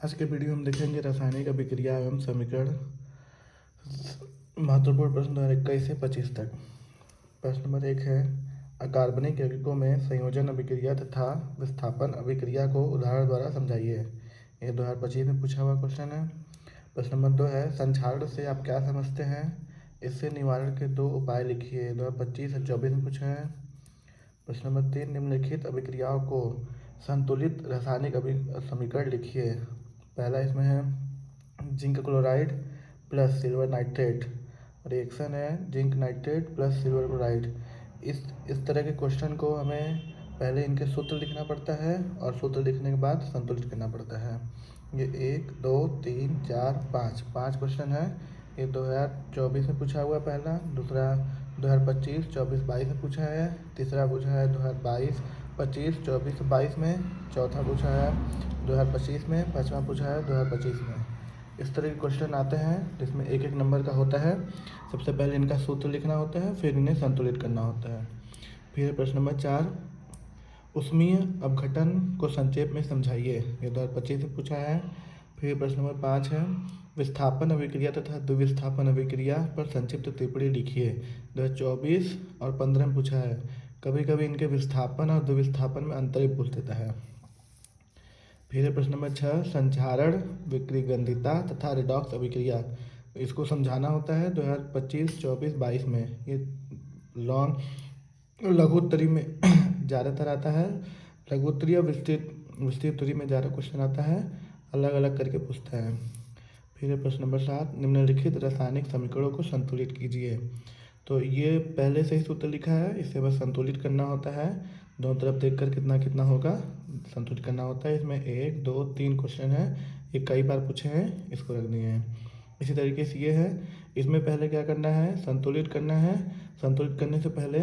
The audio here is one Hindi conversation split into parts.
आज के वीडियो में देखेंगे रासायनिक अभिक्रिया एवं समीकरण। महत्वपूर्ण प्रश्न 21 से 25 तक। प्रश्न नंबर 1 है, अकार्बनिक यौगिकों में संयोजन अभिक्रिया तथा विस्थापन अभिक्रिया को उदाहरण द्वारा समझाइए। ये 2025 में पूछा हुआ क्वेश्चन है। प्रश्न नंबर 2 है, संक्षारण से आप क्या समझते हैं, इससे निवारण के 2 उपाय लिखिए। 2025 और 24 में पूछा है। प्रश्न नंबर 3, निम्नलिखित अभिक्रियाओं को संतुलित रासायनिक समीकरण लिखिए। पहला इसमें है zinc chloride plus silver nitrate, reaction है zinc nitrate plus silver chloride. इस तरह के क्वेश्चन को हमें पहले इनके सूत्र लिखना पड़ता है और सूत्र लिखने के बाद संतुलित करना पड़ता है। ये 1 2 3 4 5 क्वेश्चन है। ये 2024 में पूछा हुआ पहला, दूसरा 2025 24 22 में पूछा है, तीसरा पूछा है 2022 25 24 22 में, चौथा पूछा है 2025 में, पाँचवा पूछा है 2025 में। इस तरह के क्वेश्चन आते हैं जिसमें एक एक नंबर का होता है। सबसे पहले इनका सूत्र लिखना होता है, फिर इन्हें संतुलित करना होता है। फिर प्रश्न नंबर 4, ऊष्मीय अपघटन को संक्षेप में समझाइए। ये 2025 में पूछा है। फिर प्रश्न नंबर 5 है, विस्थापन अभिक्रिया तथा द्विविस्थापन अभिक्रिया पर संक्षिप्त टिप्पणी लिखिए। 2024 और 15 में पूछा है। कभी कभी इनके विस्थापन और द्विविस्थापन में अंतर भी पूछ देता है। फिर प्रश्न नंबर 6, संक्षारण विकृगंधिता तथा रिडॉक्स अभिक्रिया, इसको समझाना होता है 2025 24 22 में। ये लघु उत्तरी में ज़्यादातर आता है, लघु उत्तरी और विस्तृत उत्तरी में ज़्यादा क्वेश्चन आता है, अलग अलग करके पूछता है। फिर प्रश्न नंबर 7, निम्नलिखित रासायनिक समीकरणों को संतुलित कीजिए। तो ये पहले से ही सूत्र लिखा है, इसे बस संतुलित करना होता है। दोनों तरफ देखकर कितना कितना होगा संतुलित करना होता है। इसमें 1 2 3 क्वेश्चन है, ये कई बार पूछे हैं, इसको रख दिए हैं। इसी तरीके से ये है, इसमें पहले क्या करना है, संतुलित करना है। संतुलित करने से पहले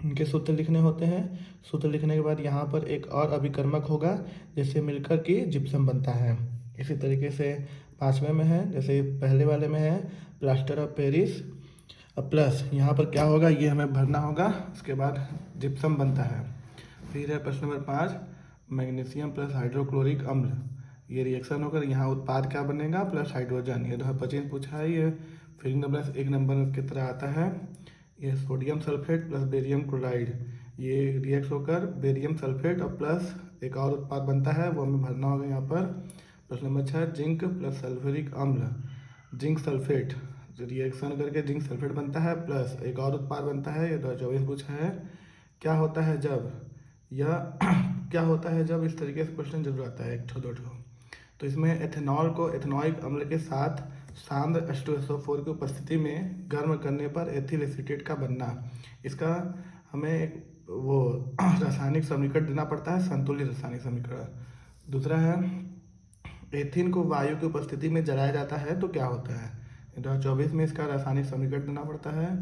इनके सूत्र लिखने होते हैं। सूत्र लिखने के बाद यहाँ पर एक और अभिकर्मक होगा जिससे मिलकर के जिप्सम बनता है। इसी तरीके से 5वें में है, जैसे पहले वाले में है प्लास्टर ऑफ पेरिस प्लस यहाँ पर क्या होगा, ये हमें भरना होगा, उसके बाद जिप्सम बनता है। फिर है प्रश्न नंबर 5, मैग्नीशियम प्लस हाइड्रोक्लोरिक अम्ल, ये रिएक्शन होकर यहाँ उत्पाद क्या बनेगा, प्लस हाइड्रोजन। ये 2025 पूछा है। ये फिर प्लस 1 नंबर की तरह आता है। ये sodium sulphate plus barium chloride, ये रिएक्ट होकर बेरियम सल्फेट और प्लस एक और उत्पाद बनता है, वो हमें भरना होगा यहाँ पर। प्रश्न नंबर 6, जिंक प्लस सल्फ्यूरिक अम्ल, जिंक सल्फेट रिएक्शन करके जिंक सल्फेट बनता है, प्लस एक और उत्पाद बनता है। ये 2024 पूछा है। क्या होता है जब क्या होता है जब, इस तरीके से क्वेश्चन जरूर आता है, 1 2 2। तो इसमें एथेनॉल को एथेनॉइक अम्ल के साथ सांद्र H2SO4 की उपस्थिति में गर्म करने पर एथिल एसीटेट का बनना, इसका हमें एक वो रासायनिक समीकरण देना पड़ता है, संतुलित रासायनिक समीकरण। दूसरा है, एथिन को वायु की उपस्थिति में जलाया जाता है तो क्या होता है। 2024 में इसका रासायनिक समीकरण देना पड़ता है।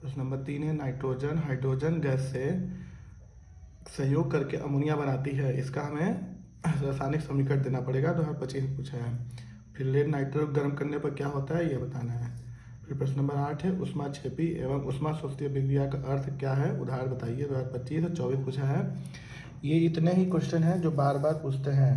प्रश्न नंबर 3 है, नाइट्रोजन हाइड्रोजन गैस से सहयोग करके अमोनिया बनाती है, इसका हमें रासायनिक समीकरण देना पड़ेगा। 2025 में पूछा है। फिर लेड नाइट्रो गर्म करने पर क्या होता है, ये बताना है। फिर प्रश्न नंबर 8 है, ऊष्माक्षेपी एवं ऊष्माशोषित अभिक्रिया का अर्थ क्या है, उदाहरण बताइए। 2025 और 24 पूछा है। ये इतने ही क्वेश्चन हैं जो बार बार पूछते हैं।